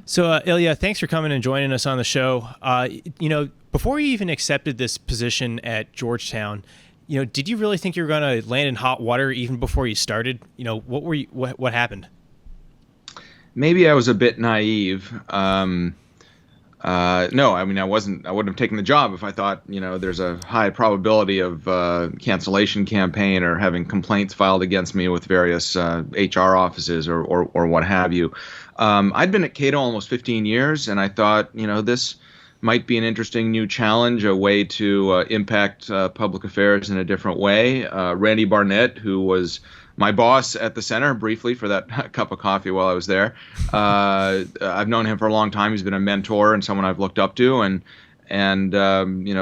So, Ilya, thanks for coming and joining us on the show. Before you even accepted this position at Georgetown, did you really think you were going to land in hot water even before you started? What happened? Maybe I was a bit naive. No, I mean, I wouldn't have taken the job if I thought, there's a high probability of cancellation campaign or having complaints filed against me with various HR offices or what have you. I'd been at Cato almost 15 years, and I thought, this might be an interesting new challenge, a way to impact public affairs in a different way. Randy Barnett, who was my boss at the center briefly for that cup of coffee while I was there. I've known him for a long time. He's been a mentor and someone I've looked up to, and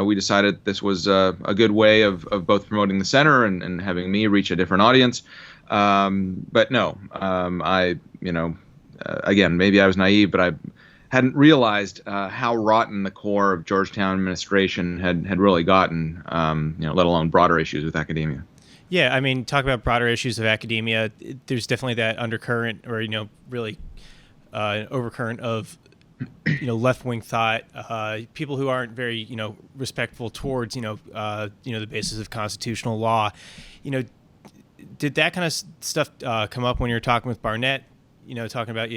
we decided this was a good way of both promoting the center and having me reach a different audience. But no, again, maybe I was naive, but I hadn't realized how rotten the core of Georgetown administration had really gotten, let alone broader issues with academia. Yeah, I mean, talk about broader issues of academia. There's definitely that undercurrent, or really an overcurrent of left-wing thought. People who aren't very respectful towards the basis of constitutional law. Did that kind of stuff come up when you were talking with Barnett? Talking about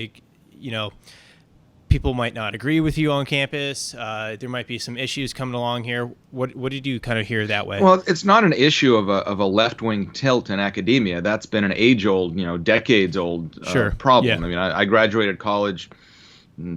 people might not agree with you on campus. There might be some issues coming along here. What did you kind of hear that way? Well, it's not an issue of a left-wing tilt in academia. That's been an age-old, decades-old problem. Yeah. I mean, I graduated college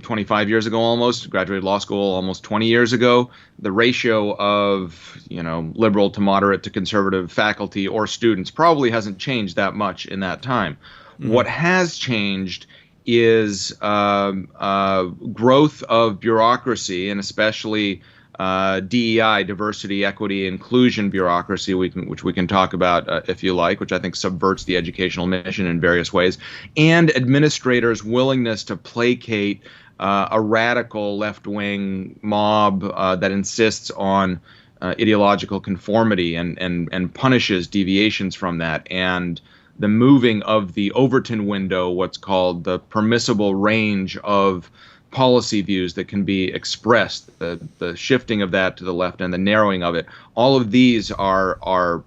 25 years ago almost, graduated law school almost 20 years ago. The ratio of, liberal to moderate to conservative faculty or students probably hasn't changed that much in that time. Mm-hmm. What has changed is growth of bureaucracy, and especially DEI, diversity, equity, inclusion bureaucracy, which we can talk about if you like, which I think subverts the educational mission in various ways, and administrators' willingness to placate a radical left-wing mob that insists on ideological conformity and punishes deviations from that, and the moving of the Overton window, what's called the permissible range of policy views that can be expressed, the shifting of that to the left and the narrowing of it. All of these are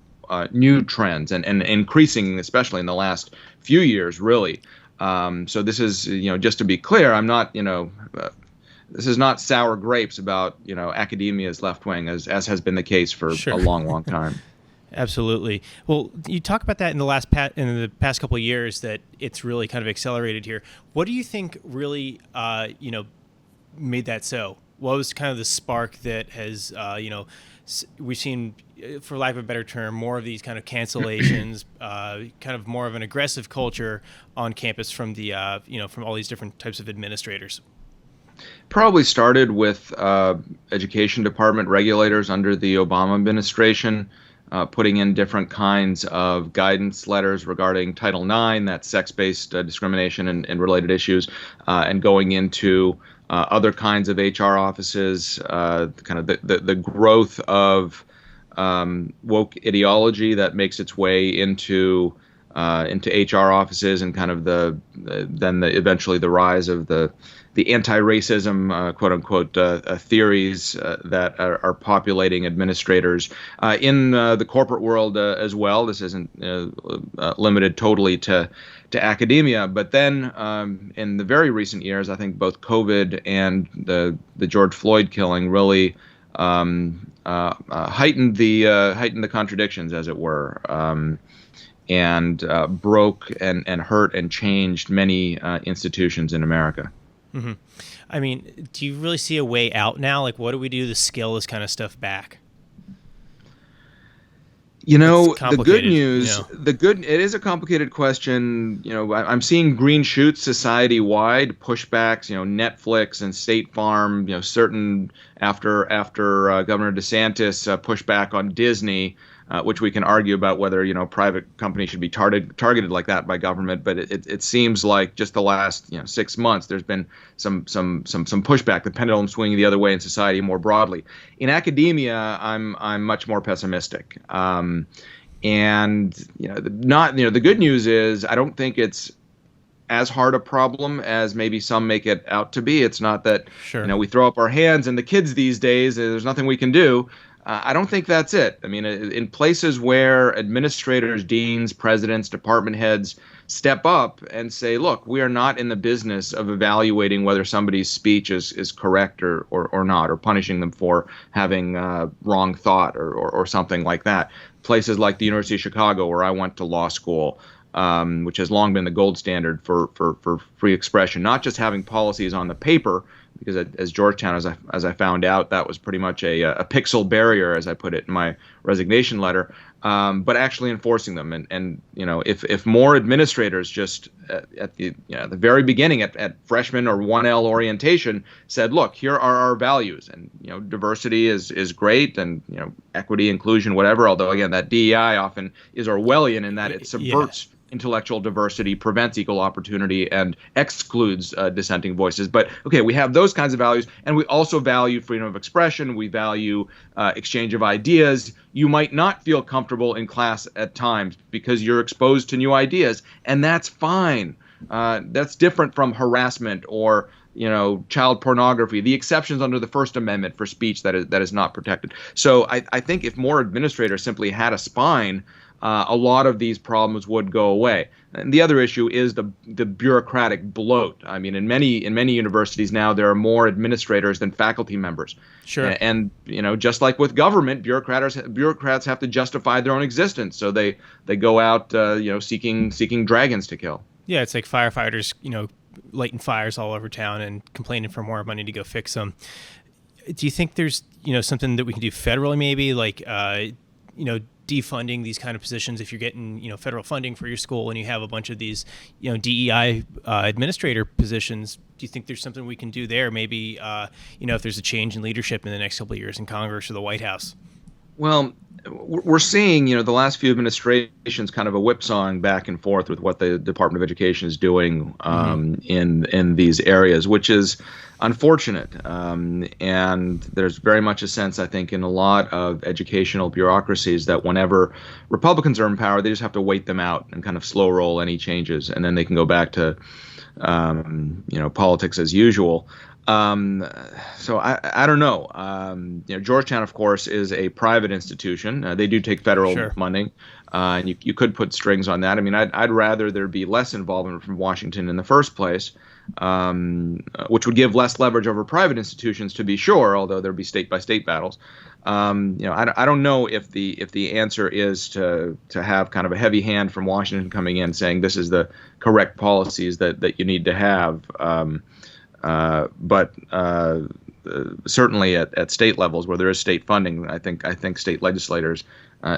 new trends and increasing, especially in the last few years, really. So this is, just to be clear, I'm not, this is not sour grapes about, academia's left wing, as has been the case for a long, long time. Absolutely. Well, you talk about that in the past couple of years, that it's really kind of accelerated here. What do you think really, made that so? What was kind of the spark that has, we've seen, for lack of a better term, more of these kind of cancellations, kind of more of an aggressive culture on campus from the, from all these different types of administrators? Probably started with education department regulators under the Obama administration. Putting in different kinds of guidance letters regarding Title IX, that's sex-based discrimination and related issues, and going into other kinds of HR offices, kind of the growth of woke ideology that makes its way into HR offices, and kind of eventually the rise of the anti-racism, quote unquote, theories that are populating administrators in the corporate world as well. This isn't limited totally to academia, but then in the very recent years, I think both COVID and the George Floyd killing really heightened the contradictions, as it were. And broke and hurt and changed many institutions in America. Mm-hmm. I mean, do you really see a way out now? Like, what do we do to scale this kind of stuff back? The good news, it is a complicated question. I'm seeing green shoots society-wide, pushbacks, Netflix and State Farm, certain after Governor DeSantis pushback on Disney, which we can argue about whether, private companies should be targeted like that by government. But it seems like just the last, 6 months, there's been some pushback, the pendulum swinging the other way in society more broadly. In academia, I'm much more pessimistic. The good news is I don't think it's as hard a problem as maybe some make it out to be. It's not that Sure. we throw up our hands and the kids these days, there's nothing we can do. I don't think that's it. I mean, in places where administrators, deans, presidents, department heads step up and say, look, we are not in the business of evaluating whether somebody's speech is correct or not, or punishing them for having wrong thought or something like that. Places like the University of Chicago, where I went to law school, which has long been the gold standard for free expression, not just having policies on the paper, because as Georgetown, as I found out, that was pretty much a pixel barrier, as I put it in my resignation letter, but actually enforcing them. And if more administrators just at the very beginning at freshman or 1L orientation said, look, here are our values, and diversity is great, and equity, inclusion, whatever. Although again, that DEI often is Orwellian in that it subverts intellectual diversity, prevents equal opportunity, and excludes dissenting voices. But okay, we have those kinds of values, and we also value freedom of expression. We value exchange of ideas. You might not feel comfortable in class at times because you're exposed to new ideas, and that's fine. That's different from harassment or child pornography, the exceptions under the First Amendment for speech that is not protected. So I think if more administrators simply had a spine, a lot of these problems would go away. And the other issue is the bureaucratic bloat. I mean, in many universities now, there are more administrators than faculty members. Sure. And just like with government, bureaucrats have to justify their own existence, so they go out seeking dragons to kill. Yeah, it's like firefighters, lighting fires all over town and complaining for more money to go fix them. Do you think there's something that we can do federally, maybe like defunding these kind of positions? If you're getting federal funding for your school and you have a bunch of these DEI administrator positions, do you think there's something we can do there? Maybe if there's a change in leadership in the next couple of years in Congress or the White House. Well, we're seeing, the last few administrations kind of a whipsawing back and forth with what the Department of Education is doing in these areas, which is unfortunate. And there's very much a sense, I think, in a lot of educational bureaucracies that whenever Republicans are in power, they just have to wait them out and kind of slow roll any changes, and then they can go back to politics as usual. So I don't know. Georgetown, of course, is a private institution. They do take federal money, and you could put strings on that. I mean, I'd rather there be less involvement from Washington in the first place, which would give less leverage over private institutions, to be sure. Although there'd be state by state battles. I don't know if the answer is to have kind of a heavy hand from Washington coming in saying this is the correct policies that you need to have. But certainly at state levels where there is state funding, I think state legislators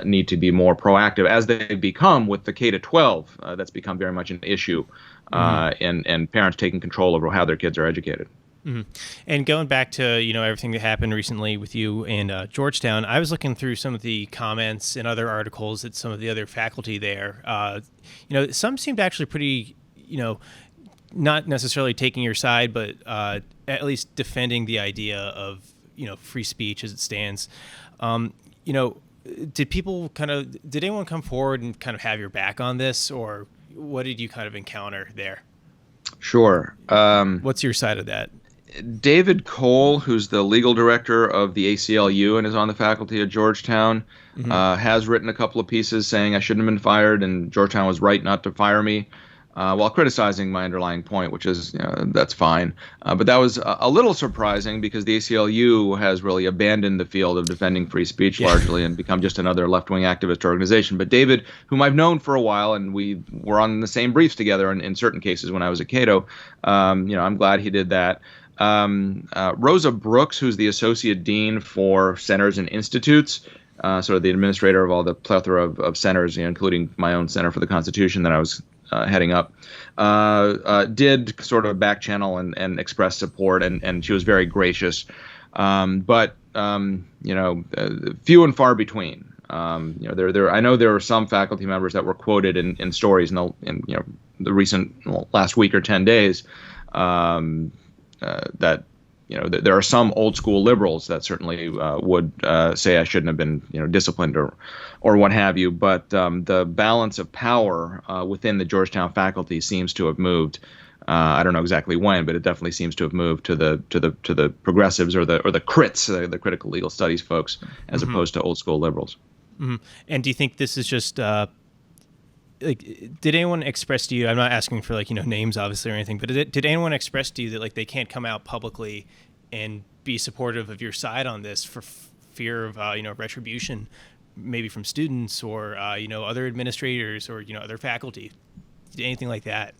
need to be more proactive, as they've become with the K-12. That's become very much an issue, and parents taking control over how their kids are educated. Mm-hmm. And going back to everything that happened recently with you and Georgetown, I was looking through some of the comments and other articles that some of the other faculty there. Some seemed actually pretty not necessarily taking your side, but at least defending the idea of free speech as it stands. Did anyone come forward and kind of have your back on this, or what did you kind of encounter there? Sure. What's your side of that? David Cole, who's the legal director of the ACLU and is on the faculty at Georgetown, has written a couple of pieces saying I shouldn't have been fired and Georgetown was right not to fire me, while criticizing my underlying point, which is that's fine. But that was a little surprising because the ACLU has really abandoned the field of defending free speech largely and become just another left-wing activist organization. But David, whom I've known for a while, and we were on the same briefs together in certain cases when I was at Cato, I'm glad he did that. Rosa Brooks, who's the associate dean for centers and institutes, sort of the administrator of all the plethora of centers, including my own Center for the Constitution that I was heading up, did sort of back channel and express support, and she was very gracious, but few and far between. I know there were some faculty members that were quoted in stories in the recent last week or 10 days that there are some old school liberals that certainly would say I shouldn't have been disciplined or what have you. But the balance of power within the Georgetown faculty seems to have moved. I don't know exactly when, but it definitely seems to have moved to the progressives or the crits, the critical legal studies folks, as opposed to old school liberals. And do you think this is just did anyone express to you? I'm not asking for names obviously or anything, but did anyone express to you that they can't come out publicly and be supportive of your side on this for fear of retribution, maybe from students or other administrators or other faculty, anything like that?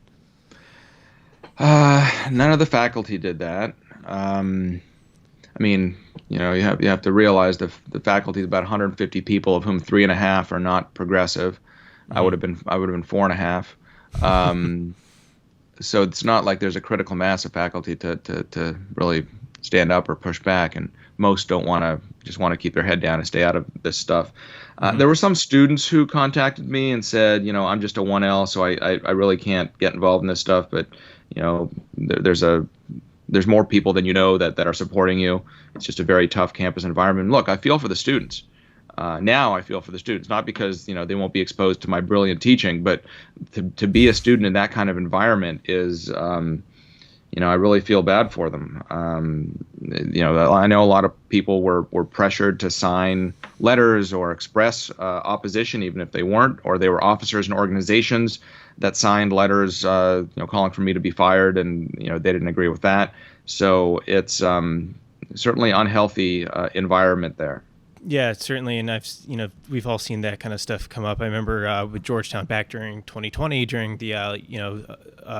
None of the faculty did that. I mean, you have to realize the faculty is about 150 people, of whom 3.5 are not progressive. I would have been 4.5. So it's not like there's a critical mass of faculty to really stand up or push back, and most don't just want to keep their head down and stay out of this stuff. There were some students who contacted me and said, I'm just a 1L, so I really can't get involved in this stuff, but there's more people than that are supporting you. It's just a very tough campus environment. Look, I feel for the students. Now I feel for the students, not because they won't be exposed to my brilliant teaching, but to be a student in that kind of environment is, I really feel bad for them. I know a lot of people were pressured to sign letters or express opposition, even if they weren't, or they were officers in organizations that signed letters, calling for me to be fired, and they didn't agree with that. So it's certainly unhealthy environment there. Yeah, certainly, and we've all seen that kind of stuff come up. I remember with Georgetown back during 2020, during the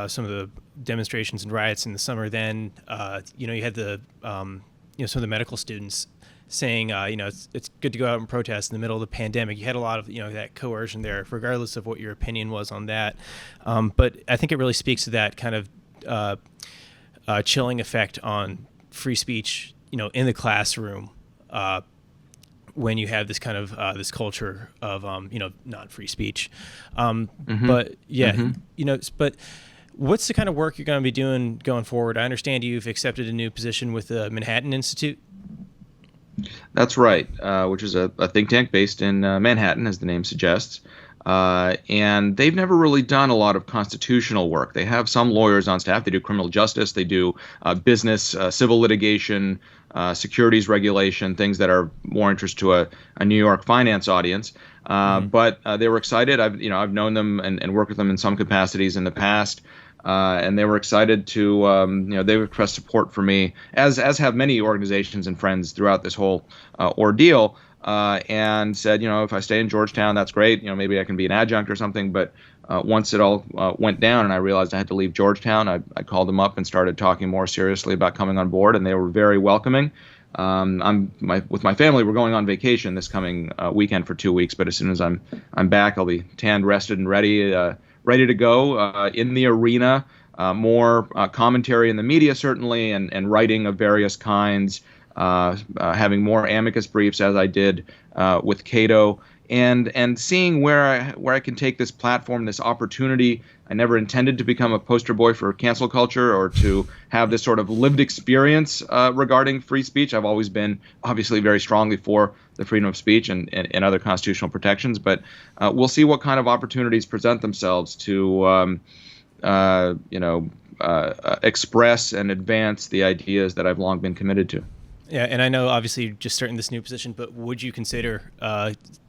some of the demonstrations and riots in the summer. Then you had the some of the medical students saying it's good to go out and protest in the middle of the pandemic. You had a lot of that coercion there, regardless of what your opinion was on that. But I think it really speaks to that kind of chilling effect on free speech, in the classroom. When you have this kind of this culture of not free speech, but but what's the kind of work you're going to be doing going forward? I understand you've accepted a new position with the Manhattan Institute. That's right, which is a think tank based in Manhattan, as the name suggests. And they've never really done a lot of constitutional work. They have some lawyers on staff. They do criminal justice. They do business, civil litigation, securities regulation, things that are more interest to a New York finance audience. But they were excited. I've known them and worked with them in some capacities in the past. And they were excited to, they expressed support for me, as have many organizations and friends throughout this whole ordeal. And said, if I stay in Georgetown, that's great. Maybe I can be an adjunct or something. But once it all went down and I realized I had to leave Georgetown, I called them up and started talking more seriously about coming on board, and they were very welcoming. With my family, we're going on vacation this coming weekend for 2 weeks. But as soon as I'm back, I'll be tanned, rested, and ready to go in the arena. More commentary in the media, certainly, and writing of various kinds. Having more amicus briefs, as I did with Cato, and seeing where I can take this platform, this opportunity. I never intended to become a poster boy for cancel culture or to have this sort of lived experience regarding free speech. I've always been obviously very strongly for the freedom of speech and other constitutional protections, but we'll see what kind of opportunities present themselves to express and advance the ideas that I've long been committed to. Yeah, and I know obviously you're just starting this new position, but would you consider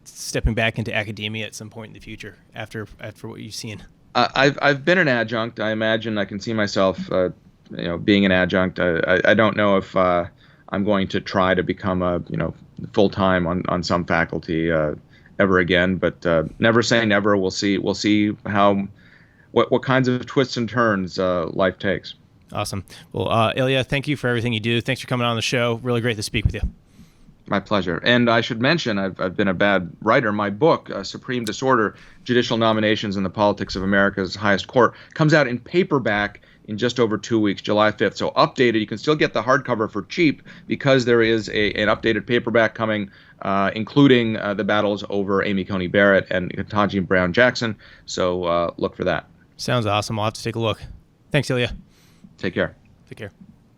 stepping back into academia at some point in the future after what you've seen? I've been an adjunct. I imagine I can see myself, being an adjunct. I don't know if I'm going to try to become a full time on some faculty ever again, but never say never. We'll see what kinds of twists and turns life takes. Awesome. Well, Ilya, thank you for everything you do. Thanks for coming on the show. Really great to speak with you. My pleasure. And I should mention, I've been a bad writer. My book, Supreme Disorder, Judicial Nominations in the Politics of America's Highest Court, comes out in paperback in just over 2 weeks, July 5th. So updated. You can still get the hardcover for cheap because there is an updated paperback coming, including the battles over Amy Coney Barrett and Ketanji Brown Jackson. So look for that. Sounds awesome. I'll have to take a look. Thanks, Ilya. Take care. Take care.